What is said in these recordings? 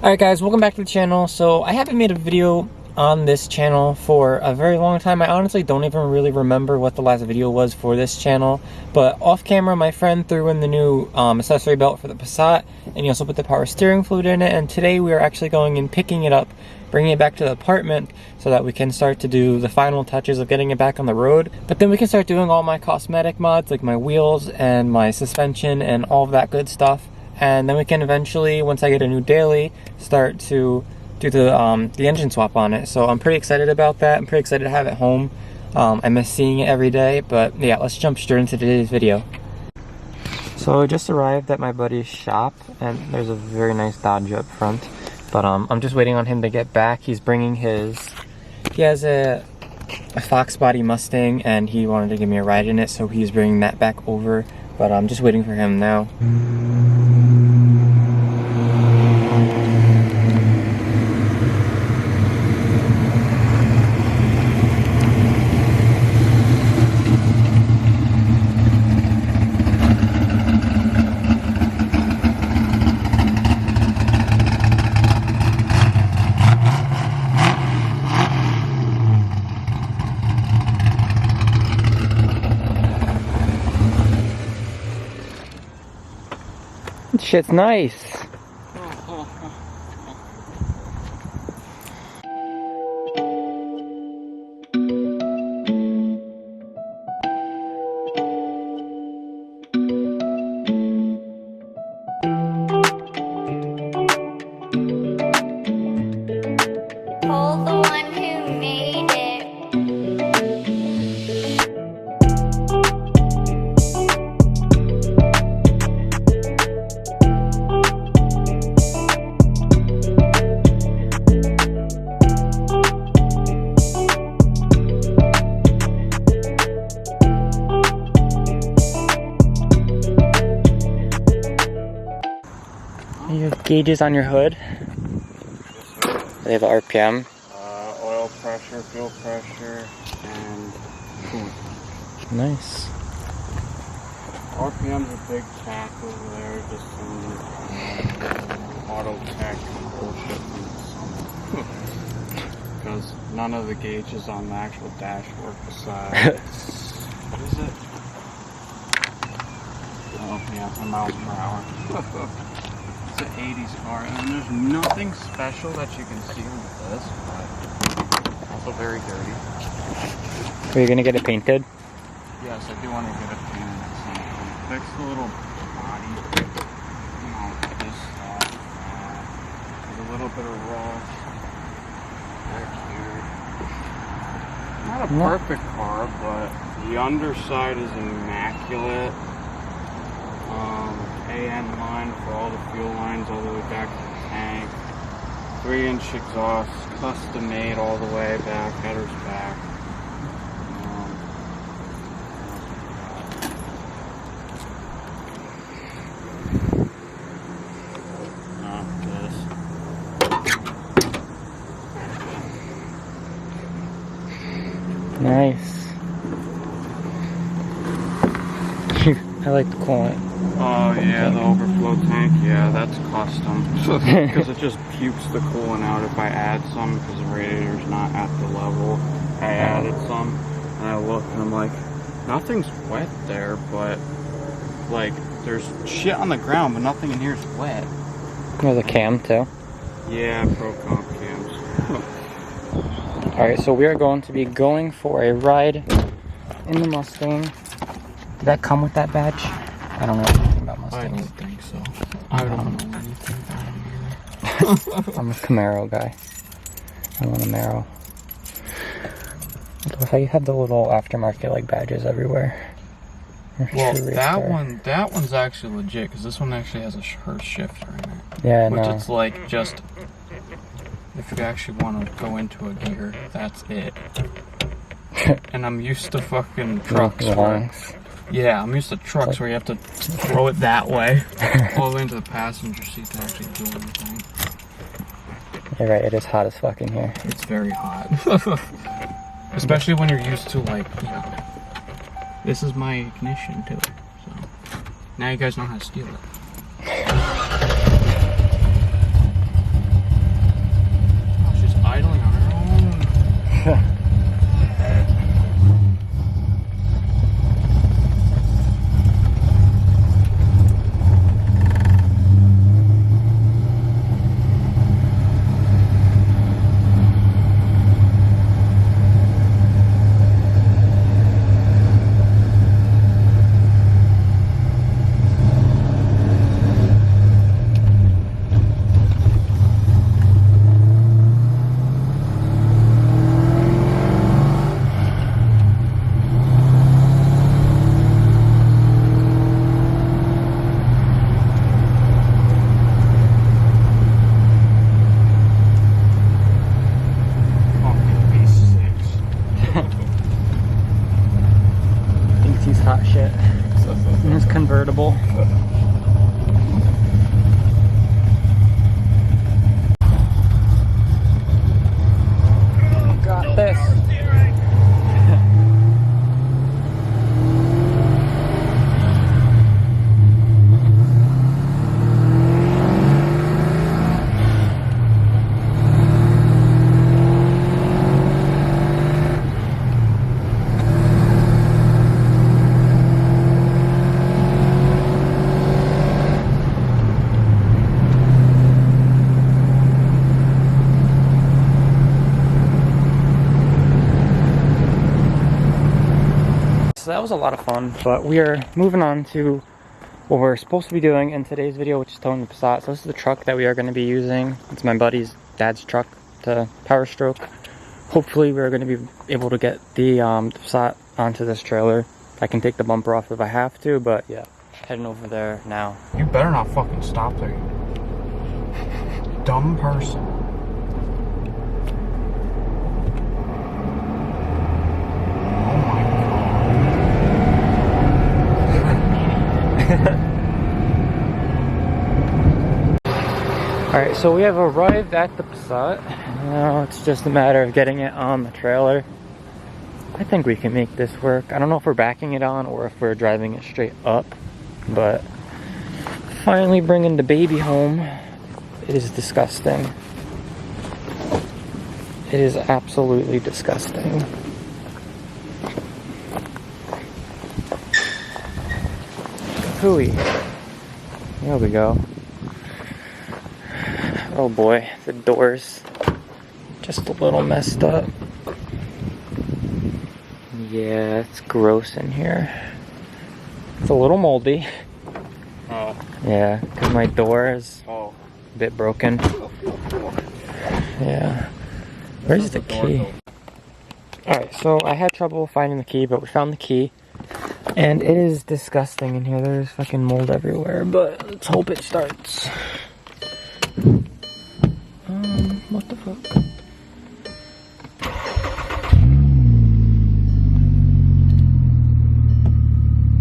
Alright guys, welcome back to the channel. So I haven't made a video on this channel for a very long time. I honestly don't even really remember what the last video was for this channel, but off camera my friend threw in the new accessory belt for the Passat, and he also put the power steering fluid in it, and today we are actually going and picking it up, bringing it back to the apartment so that we can start to do the final touches of getting it back on the road. But then we can start doing all my cosmetic mods like my wheels and my suspension and all of that good stuff. And then we can eventually, once I get a new daily, start to do the engine swap on it. So I'm pretty excited about that. I'm pretty excited to have it home. I miss seeing it every day, but yeah, let's jump straight into today's video. So I just arrived at my buddy's shop, and there's a very nice Dodge up front. But I'm just waiting on him to get back. He's bringing he has a Fox body Mustang, and he wanted to give me a ride in it, so he's bringing that back over. But I'm just waiting for him now. Shit's nice. You have gauges on your hood. They have an RPM. Oil pressure, fuel pressure, and food. Nice. RPM's a big tack over there, just some auto tech bullshit from because none of the gauges on the actual dash work besides what is it? Oh yeah, a miles per hour. It's an 80s car, and there's nothing special that you can see with this, but also very dirty. Are you gonna get it painted? Yes, I do want to get it painted at some point. Fix the little body, this stuff. There's a little bit of rust back here. Not a perfect car, but the underside is immaculate. AN line for all the fuel lines all the way back to the tank. 3-inch exhaust, custom made all the way back, headers back. Nice. I like the coolant. Oh yeah, the overflow tank, yeah, that's custom. Because it just pukes the coolant out if I add some, because the radiator's not at the level. I added some, and I look and I'm like, nothing's wet there, but like, there's shit on the ground, but nothing in here is wet. There's a cam too. Yeah, pro comp cams. Alright, so we are going to be going for a ride in the Mustang. Did that come with that badge? I don't know anything about Mustangs. I don't think so. I don't know anything about them either. I'm a Camaro guy. I want a Camaro. I love how you have the little aftermarket like badges everywhere. Well, that one's actually legit, because this one actually has a her shifter in it. Yeah, which it's like just, if you actually want to go into a gear, that's it. And I'm used to fucking trucks. Yeah, I'm used to trucks where you have to throw it that way, all the way into the passenger seat to actually do anything. You're right, it is hot as fuck in here. It's very hot. Especially when you're used to, like, you know, this is my ignition too. So now you guys know how to steal it. was a lot of fun, but we are moving on to what we're supposed to be doing in today's video, which is towing the Passat. So this is the truck that we are going to be using. It's my buddy's dad's truck to Power Stroke. Hopefully we're going to be able to get the Passat onto this trailer. I can take the bumper off if I have to, but yeah, heading over there now. You better not fucking stop there. Dumb person. Alright, so we have arrived at the Passat. Now it's just a matter of getting it on the trailer. I think we can make this work. I don't know if we're backing it on or if we're driving it straight up, but finally bringing the baby home. It is disgusting. It is absolutely disgusting. Hooey. There we go. Oh boy, the door's just a little messed up. Yeah, it's gross in here. It's a little moldy. Oh. Yeah, because my door is Oh. a bit broken. Yeah. Where's the key? Alright, so I had trouble finding the key, but we found the key. And it is disgusting in here. There's fucking mold everywhere, but let's hope it starts. What the fuck?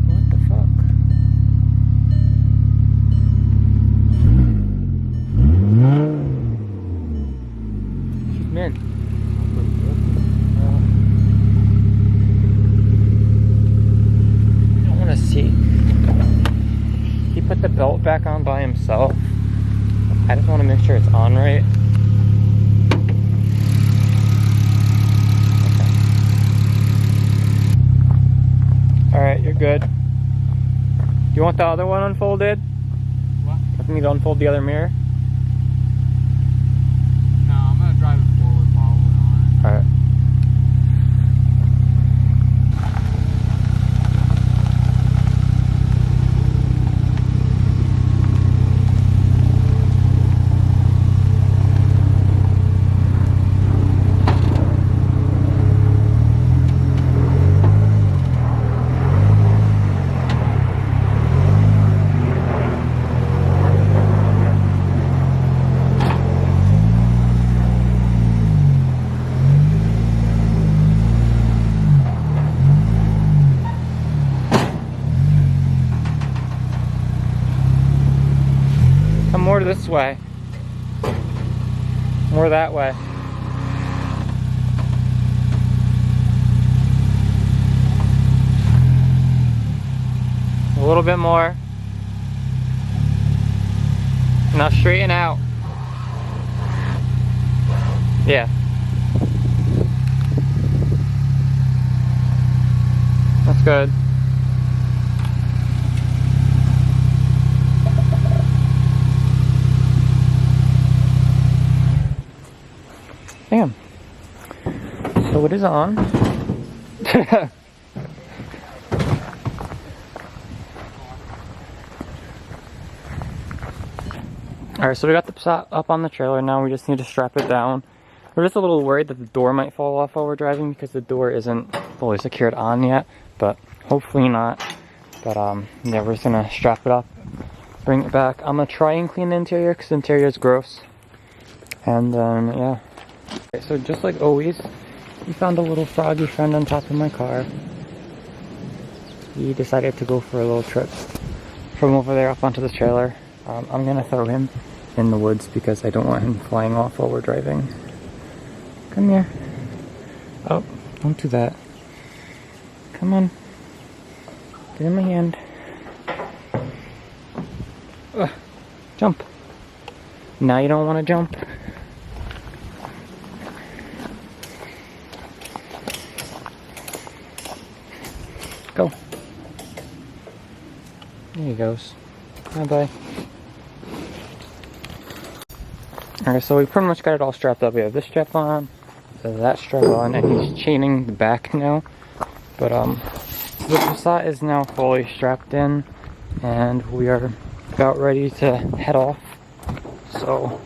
What the fuck? Man. I don't want to see. He put the belt back on by himself. I just want to make sure it's on right. Alright, you're good. Do you want the other one unfolded? What? I need to unfold the other mirror. No, I'm gonna drive it forward probably on it. Alright. More this way. More that way. A little bit more. Now straighten out. Yeah. That's good. Damn. So it is on. Alright, so we got the Passat up on the trailer now. We just need to strap it down. We're just a little worried that the door might fall off while we're driving because the door isn't fully secured on yet, but hopefully not. But yeah, we're just gonna strap it up, bring it back. I'm gonna try and clean the interior because the interior is gross. And yeah. Okay, so just like always, we found a little froggy friend on top of my car. He decided to go for a little trip from over there up onto the trailer. I'm gonna throw him in the woods because I don't want him flying off while we're driving. Come here. Oh, don't do that. Come on. Get in my hand. Ugh. Jump. Now you don't want to jump. Go. There he goes. Bye-bye. Alright, so we pretty much got it all strapped up. We have this strap on, that strap on, and he's chaining the back now. But So the Passat is now fully strapped in, and we are about ready to head off. So,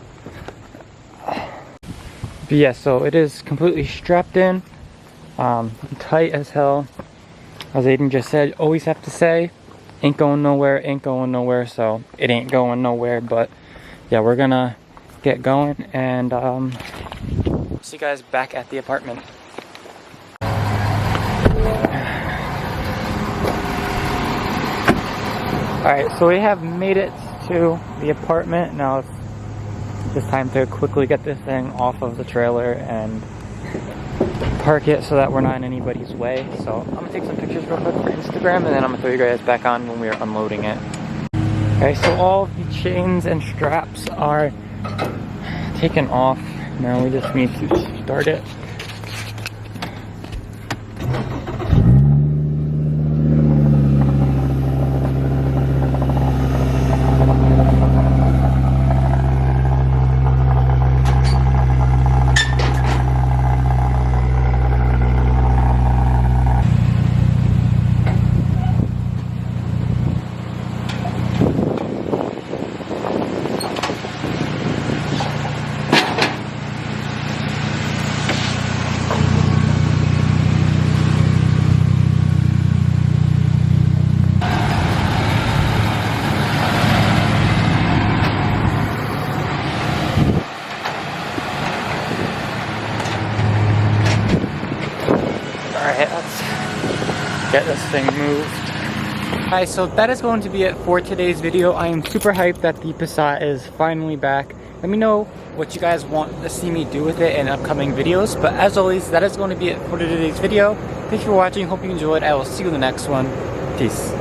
but yeah, so it is completely strapped in, tight as hell. As Aiden just said, always have to say, ain't going nowhere, ain't going nowhere. So it ain't going nowhere, but yeah, we're gonna get going, and see you guys back at the apartment. Alright, so we have made it to the apartment. Now it's just time to quickly get this thing off of the trailer and park it so that we're not in anybody's way. So I'm gonna take some pictures real quick for Instagram, and then I'm gonna throw you guys back on when we are unloading it. Okay, so all of the chains and straps are taken off. Now we just need to start it. Alright, let's get this thing moved. Alright, so that is going to be it for today's video. I am super hyped that the Passat is finally back. Let me know what you guys want to see me do with it in upcoming videos. But as always, that is going to be it for today's video. Thank you for watching. Hope you enjoyed. I will see you in the next one. Peace.